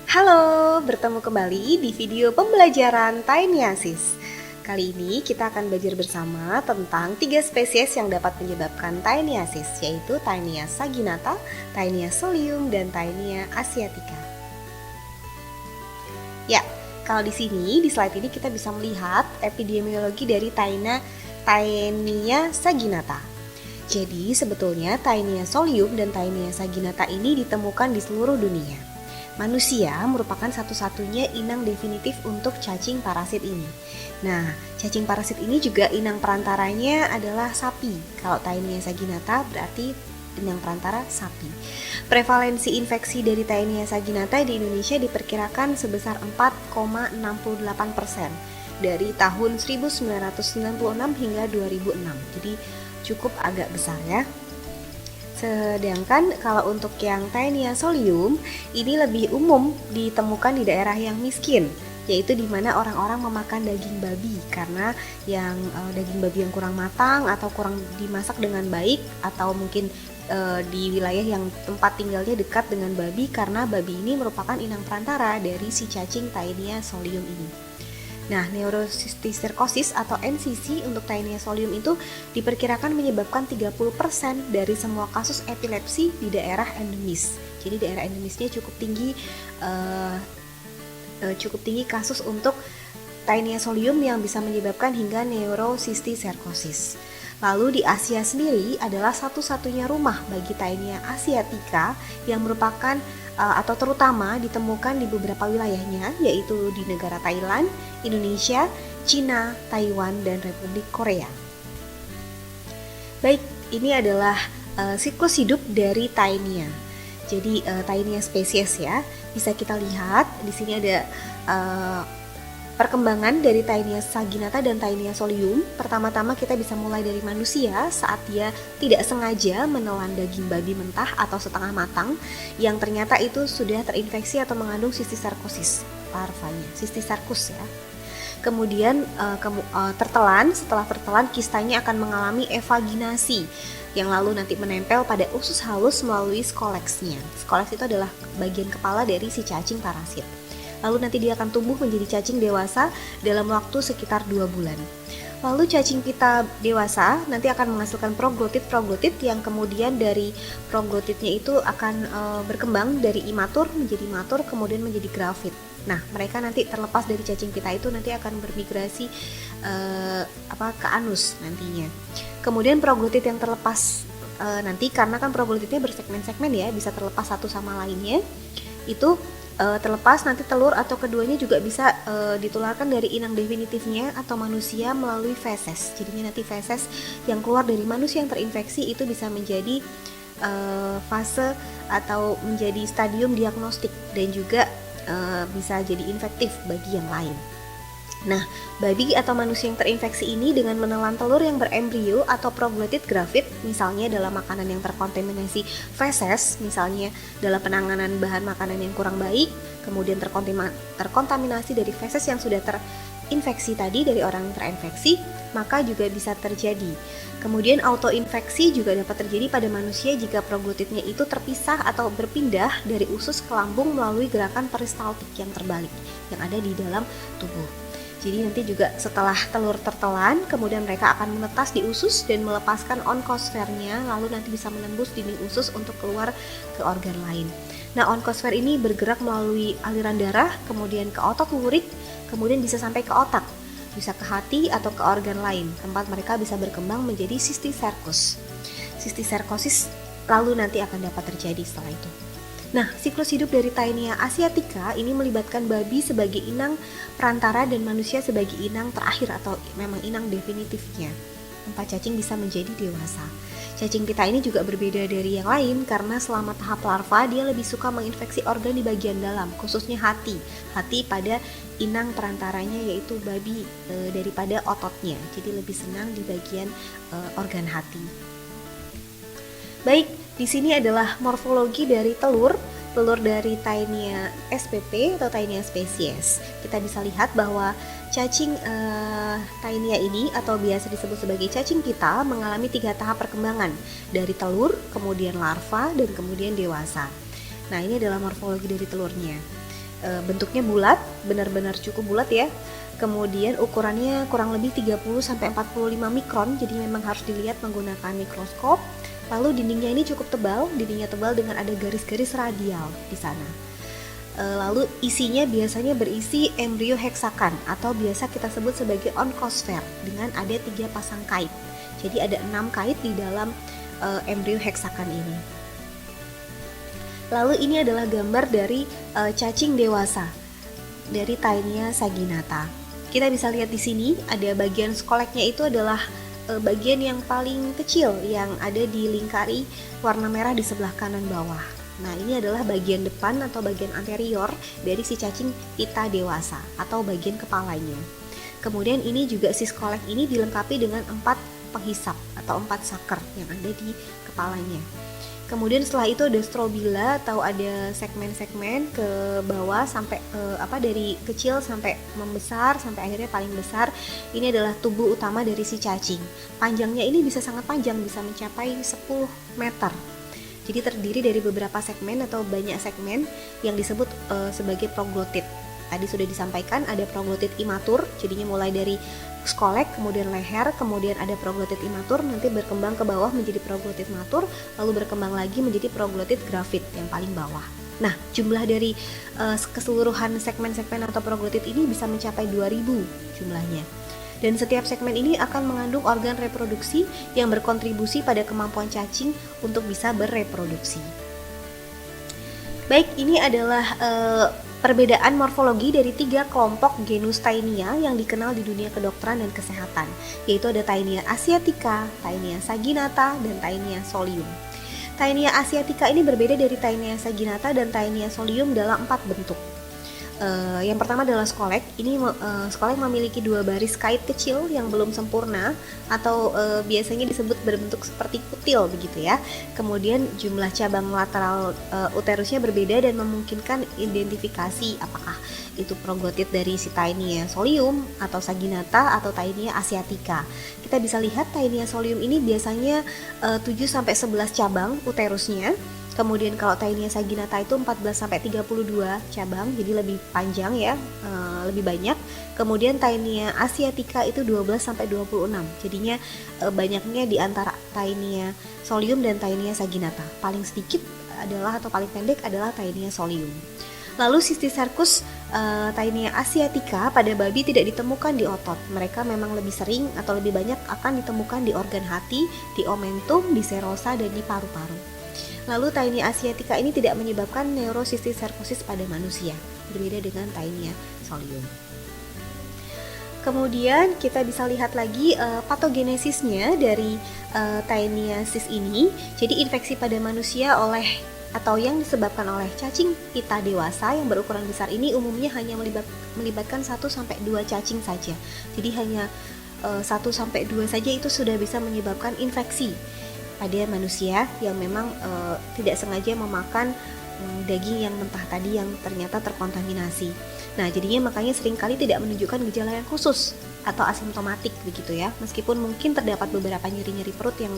Halo, bertemu kembali di video pembelajaran Taeniasis. Kali ini kita akan belajar bersama tentang 3 spesies yang dapat menyebabkan Taeniasis, yaitu Taenia saginata, Taenia solium, dan Taenia asiatica. Ya, kalau di sini di slide ini kita bisa melihat epidemiologi dari Taenia saginata. Jadi sebetulnya Taenia solium dan Taenia saginata ini ditemukan di seluruh dunia. Manusia merupakan satu-satunya inang definitif untuk cacing parasit ini. Nah, cacing parasit ini juga inang perantaranya adalah sapi. Kalau Taenia saginata berarti inang perantara sapi. Prevalensi infeksi dari Taenia saginata di Indonesia diperkirakan sebesar 4,68% dari tahun 1996 hingga 2006. Jadi cukup agak besar ya. Sedangkan kalau untuk yang Taenia solium ini lebih umum ditemukan di daerah yang miskin, yaitu di mana orang-orang memakan daging babi karena yang daging babi yang kurang matang atau kurang dimasak dengan baik, atau mungkin di wilayah yang tempat tinggalnya dekat dengan babi karena babi ini merupakan inang perantara dari si cacing Taenia solium ini. Nah, neurocysticercosis atau NCC untuk Taenia solium itu diperkirakan menyebabkan 30% dari semua kasus epilepsi di daerah endemis. Jadi daerah endemisnya cukup tinggi kasus untuk Taenia solium yang bisa menyebabkan hingga neurocysticercosis. Lalu di Asia sendiri adalah satu-satunya rumah bagi Taenia asiatica yang merupakan atau terutama ditemukan di beberapa wilayahnya, yaitu di negara Thailand, Indonesia, Cina, Taiwan, dan Republik Korea. Baik, ini adalah siklus hidup dari Taenia. Jadi Taenia spesies ya, bisa kita lihat di sini ada perkembangan dari Taenia saginata dan Taenia solium. Pertama-tama kita bisa mulai dari manusia saat dia tidak sengaja menelan daging babi mentah atau setengah matang yang ternyata itu sudah terinfeksi atau mengandung Cysticercosis larvanya, Cystisarcus ya. Kemudian setelah tertelan kistanya akan mengalami evaginasi yang lalu nanti menempel pada usus halus melalui skolexnya. Skoleks itu adalah bagian kepala dari si cacing parasit. Lalu nanti dia akan tumbuh menjadi cacing dewasa dalam waktu sekitar 2 bulan. Lalu cacing pita dewasa nanti akan menghasilkan proglotit yang kemudian dari proglotitnya itu akan berkembang dari imatur menjadi matur kemudian menjadi grafit. Nah, mereka nanti terlepas dari cacing pita itu nanti akan bermigrasi ke anus nantinya. Kemudian proglotit yang terlepas nanti karena kan proglotitnya bersegmen-segmen ya, bisa terlepas satu sama lainnya. Itu terlepas nanti telur atau keduanya juga bisa ditularkan dari inang definitifnya atau manusia melalui feses. Jadinya nanti feses yang keluar dari manusia yang terinfeksi itu bisa menjadi fase atau menjadi stadium diagnostik dan juga bisa jadi infektif bagi yang lain. Nah, babi atau manusia yang terinfeksi ini dengan menelan telur yang berembrio atau proglotit grafit, misalnya dalam makanan yang terkontaminasi feses, misalnya dalam penanganan bahan makanan yang kurang baik, kemudian terkontaminasi dari feses yang sudah terinfeksi tadi dari orang yang terinfeksi, maka juga bisa terjadi. Kemudian autoinfeksi juga dapat terjadi pada manusia jika proglotitnya itu terpisah atau berpindah dari usus ke lambung melalui gerakan peristaltik yang terbalik yang ada di dalam tubuh. Jadi nanti juga setelah telur tertelan, kemudian mereka akan menetas di usus dan melepaskan onkosfernya, lalu nanti bisa menembus dinding usus untuk keluar ke organ lain. Nah, onkosfer ini bergerak melalui aliran darah, kemudian ke otot lurik, kemudian bisa sampai ke otak, bisa ke hati atau ke organ lain, tempat mereka bisa berkembang menjadi Cysticercus. Cysticercosis lalu nanti akan dapat terjadi setelah itu. Nah, siklus hidup dari Taenia asiatica ini melibatkan babi sebagai inang perantara dan manusia sebagai inang terakhir atau memang inang definitifnya. 4 cacing bisa menjadi dewasa. Cacing pita ini juga berbeda dari yang lain karena selama tahap larva dia lebih suka menginfeksi organ di bagian dalam, khususnya hati pada inang perantaranya yaitu babi daripada ototnya. Jadi lebih senang di bagian organ hati. Baik, di sini adalah morfologi dari telur dari Taenia spp atau Taenia spesies. Kita bisa lihat bahwa cacing Taenia ini atau biasa disebut sebagai cacing pita mengalami 3 tahap perkembangan, dari telur, kemudian larva, dan kemudian dewasa. Nah, ini adalah morfologi dari telurnya. bentuknya bulat, benar-benar cukup bulat ya. Kemudian ukurannya kurang lebih 30 sampai 45 mikron, jadi memang harus dilihat menggunakan mikroskop. Lalu dindingnya ini cukup tebal, dindingnya tebal dengan ada garis-garis radial di sana. Lalu isinya biasanya berisi embrio heksakan atau biasa kita sebut sebagai onkosfer dengan ada 3 pasang kait. Jadi ada 6 kait di dalam embrio heksakan ini. Lalu ini adalah gambar dari cacing dewasa dari Taenia saginata. Kita bisa lihat di sini ada bagian skoleknya, itu adalah bagian yang paling kecil yang ada di lingkari warna merah di sebelah kanan bawah. Nah, ini adalah bagian depan atau bagian anterior dari si cacing pita dewasa atau bagian kepalanya. Kemudian ini juga si skolek ini dilengkapi dengan 4 penghisap atau 4 saker yang ada di kepalanya. Kemudian setelah itu ada strobila atau ada segmen-segmen ke bawah sampai dari kecil sampai membesar sampai akhirnya paling besar. Ini adalah tubuh utama dari si cacing. Panjangnya ini bisa sangat panjang, bisa mencapai 10 meter. Jadi terdiri dari beberapa segmen atau banyak segmen yang disebut sebagai proglotit. Tadi sudah disampaikan ada proglotit imatur, jadinya mulai dari skolek, kemudian leher, kemudian ada proglotit imatur, nanti berkembang ke bawah menjadi proglotit matur, lalu berkembang lagi menjadi proglotit grafit yang paling bawah. Nah, jumlah dari keseluruhan segmen-segmen atau proglotit ini bisa mencapai 2000 jumlahnya. Dan setiap segmen ini akan mengandung organ reproduksi yang berkontribusi pada kemampuan cacing untuk bisa bereproduksi. Baik, ini adalah perbedaan morfologi dari 3 kelompok genus Taenia yang dikenal di dunia kedokteran dan kesehatan, yaitu ada Taenia asiatica, Taenia saginata, dan Taenia solium. Taenia asiatica ini berbeda dari Taenia saginata dan Taenia solium dalam 4 bentuk. Yang pertama adalah skolek. Ini skolek memiliki 2 baris kait kecil yang belum sempurna atau biasanya disebut berbentuk seperti kutil begitu ya. Kemudian jumlah cabang lateral uterusnya berbeda dan memungkinkan identifikasi apakah itu proglotit dari si Taenia solium atau saginata atau Taenia asiatica. Kita bisa lihat Taenia solium ini biasanya 7 sampai 11 cabang uterusnya. Kemudian kalau Taenia saginata itu 14 sampai 32 cabang, jadi lebih panjang ya, lebih banyak. Kemudian Taenia asiatica itu 12 sampai 26. Jadinya banyaknya di antara Taenia solium dan Taenia saginata. Paling sedikit adalah atau paling pendek adalah Taenia solium. Lalu Cysticercus Taenia asiatica pada babi tidak ditemukan di otot. Mereka memang lebih sering atau lebih banyak akan ditemukan di organ hati, di omentum, di serosa, dan di paru-paru. Lalu Taenia asiatica ini tidak menyebabkan neurocysticercosis pada manusia, berbeda dengan Taenia solium. Kemudian kita bisa lihat lagi patogenesisnya dari Taenia cis ini. Jadi infeksi pada manusia atau yang disebabkan oleh cacing pita dewasa yang berukuran besar ini umumnya hanya melibatkan 1 sampai 2 cacing saja. Jadi hanya 1 sampai 2 saja itu sudah bisa menyebabkan infeksi pada manusia yang memang tidak sengaja memakan daging yang mentah tadi yang ternyata terkontaminasi. Nah, jadinya makanya seringkali tidak menunjukkan gejala yang khusus atau asimptomatik begitu ya. Meskipun mungkin terdapat beberapa nyeri-nyeri perut yang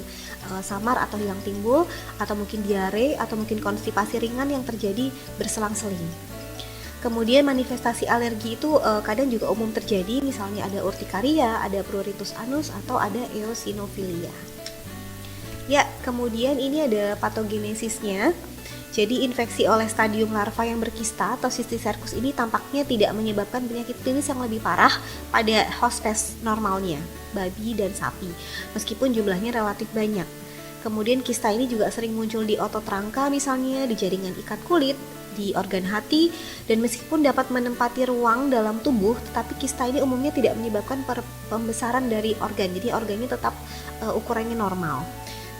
samar atau hilang timbul, atau mungkin diare, atau mungkin konstipasi ringan yang terjadi berselang-seling. Kemudian manifestasi alergi itu kadang juga umum terjadi, misalnya ada urtikaria, ada pruritus anus, atau ada eosinofilia. Ya, kemudian ini ada patogenesisnya. Jadi infeksi oleh stadium larva yang berkista atau Cysticercus ini tampaknya tidak menyebabkan penyakit klinis yang lebih parah pada hospes normalnya, babi dan sapi, meskipun jumlahnya relatif banyak. Kemudian kista ini juga sering muncul di otot rangka misalnya, di jaringan ikat kulit, di organ hati, dan meskipun dapat menempati ruang dalam tubuh, tetapi kista ini umumnya tidak menyebabkan pembesaran dari organ, jadi organnya tetap ukurannya normal.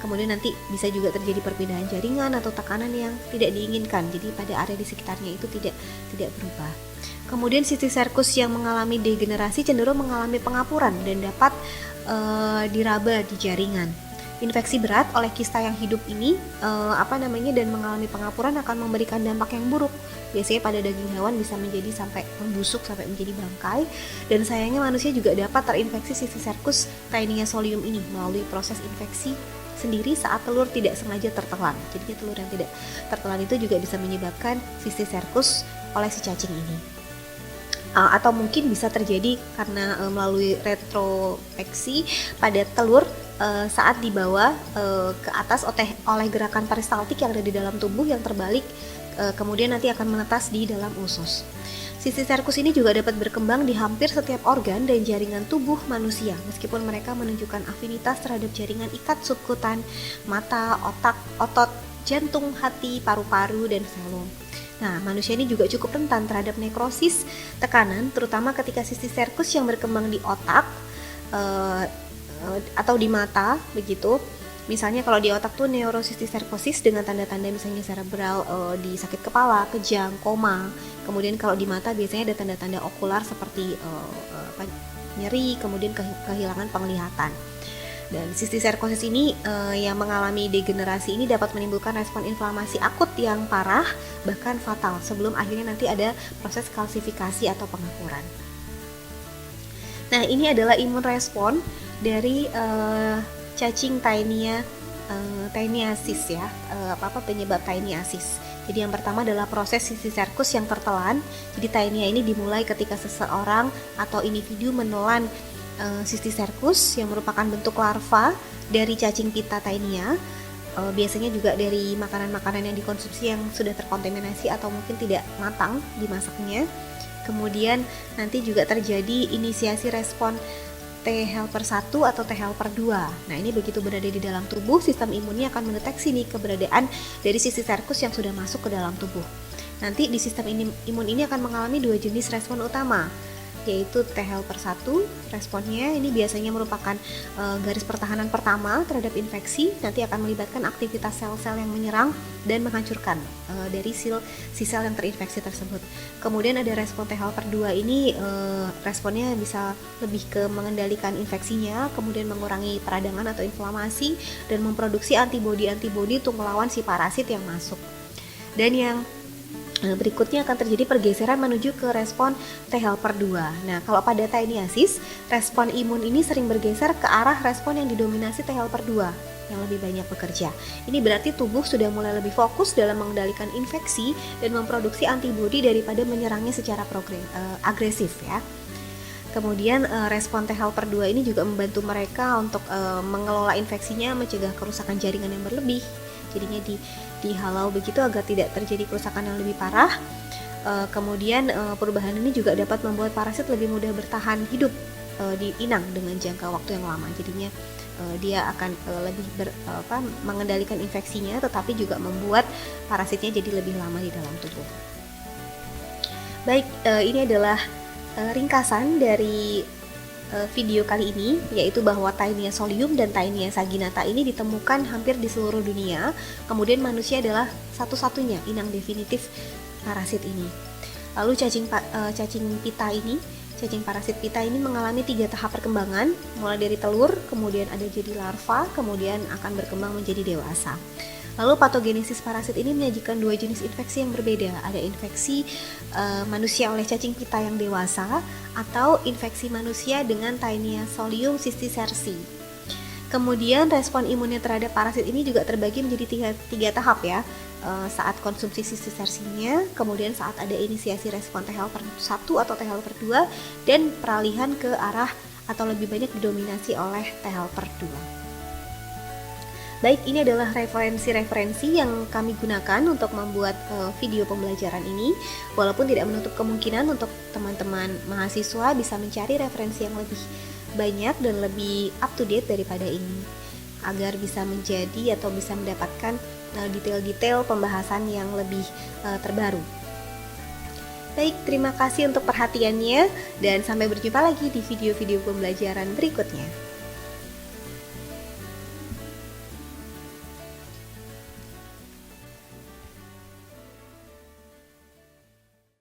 Kemudian nanti bisa juga terjadi perpindahan jaringan atau tekanan yang tidak diinginkan, jadi pada area di sekitarnya itu tidak berubah. Kemudian Cysticercus yang mengalami degenerasi cenderung mengalami pengapuran dan dapat diraba di jaringan. Infeksi berat oleh kista yang hidup ini dan mengalami pengapuran akan memberikan dampak yang buruk. Biasanya pada daging hewan bisa menjadi sampai membusuk sampai menjadi bangkai, dan sayangnya manusia juga dapat terinfeksi Cysticercus Taenia solium ini melalui proses infeksi sendiri saat telur tidak sengaja tertelan. Jadi telur yang tidak tertelan itu juga bisa menyebabkan Cysticercus oleh si cacing ini. Atau mungkin bisa terjadi karena melalui retropeksi pada telur saat dibawa ke atas oleh gerakan peristaltik yang ada di dalam tubuh yang terbalik, kemudian nanti akan menetas di dalam usus. Cysticercus ini juga dapat berkembang di hampir setiap organ dan jaringan tubuh manusia, meskipun mereka menunjukkan afinitas terhadap jaringan ikat subkutan, mata, otak, otot, jantung, hati, paru-paru, dan velum. Nah, manusia ini juga cukup rentan terhadap nekrosis tekanan, terutama ketika cysticercus yang berkembang di otak atau di mata, begitu. Misalnya kalau di otak tuh neurocystic dengan tanda-tanda misalnya cerebral, di sakit kepala, kejang, koma. Kemudian kalau di mata biasanya ada tanda-tanda okular seperti nyeri, kemudian kehilangan penglihatan. Dan cysticercosis ini yang mengalami degenerasi ini dapat menimbulkan respon inflamasi akut yang parah, bahkan fatal, sebelum akhirnya nanti ada proses kalsifikasi atau pengapuran. Nah, ini adalah imun respon dari cacing Taeniasis ya, penyebab Taeniasis. Jadi yang pertama adalah proses cysticercus yang tertelan. Jadi Taenia ini dimulai ketika seseorang atau individu menelan cysticercus yang merupakan bentuk larva dari cacing Pitta taenia. Biasanya juga dari makanan-makanan yang dikonsumsi yang sudah terkontaminasi atau mungkin tidak matang dimasaknya. Kemudian nanti juga terjadi inisiasi respon T helper 1 atau T helper 2. Nah, ini begitu berada di dalam tubuh, sistem imunnya akan mendeteksi nih keberadaan dari cysticercus yang sudah masuk ke dalam tubuh. Nanti di sistem imun ini akan mengalami dua jenis respon utama, yaitu T helper 1, responnya ini biasanya merupakan garis pertahanan pertama terhadap infeksi, nanti akan melibatkan aktivitas sel-sel yang menyerang dan menghancurkan dari sel yang terinfeksi tersebut. Kemudian ada respon T helper 2 ini responnya bisa lebih ke mengendalikan infeksinya, kemudian mengurangi peradangan atau inflamasi, dan memproduksi antibodi untuk melawan si parasit yang masuk. Dan yang berikutnya akan terjadi pergeseran menuju ke respon T helper 2. Nah, kalau pada Taeniasis, respon imun ini sering bergeser ke arah respon yang didominasi T helper 2 yang lebih banyak bekerja. Ini berarti tubuh sudah mulai lebih fokus dalam mengendalikan infeksi dan memproduksi antibodi daripada menyerangnya secara agresif ya. Kemudian respon T helper 2 ini juga membantu mereka untuk mengelola infeksinya, mencegah kerusakan jaringan yang berlebih. Jadinya dihalau begitu agar tidak terjadi kerusakan yang lebih parah. Kemudian perubahan ini juga dapat membuat parasit lebih mudah bertahan hidup di inang dengan jangka waktu yang lama. Jadinya dia akan lebih mengendalikan infeksinya, tetapi juga membuat parasitnya jadi lebih lama di dalam tubuh. Baik, ini adalah ringkasan dari video kali ini, yaitu bahwa Taenia solium dan Taenia saginata ini ditemukan hampir di seluruh dunia. Kemudian manusia adalah satu-satunya inang definitif parasit ini. Lalu cacing parasit Pitta ini mengalami 3 tahap perkembangan, mulai dari telur, kemudian ada jadi larva, kemudian akan berkembang menjadi dewasa. Lalu patogenesis parasit ini menyajikan 2 jenis infeksi yang berbeda. Ada infeksi manusia oleh cacing Pitta yang dewasa, atau infeksi manusia dengan Taenia solium cysticerci. Kemudian respon imunnya terhadap parasit ini juga terbagi menjadi tiga tahap ya. Saat konsumsi cysticercinya, kemudian saat ada inisiasi respon T helper 1 atau T helper 2, dan peralihan ke arah atau lebih banyak didominasi oleh T helper 2. Baik, ini adalah referensi-referensi yang kami gunakan untuk membuat video pembelajaran ini. Walaupun tidak menutup kemungkinan untuk teman-teman mahasiswa bisa mencari referensi yang lebih banyak dan lebih up to date daripada ini, agar bisa menjadi atau bisa mendapatkan detail-detail pembahasan yang lebih terbaru. Baik, terima kasih untuk perhatiannya dan sampai berjumpa lagi di video-video pembelajaran berikutnya.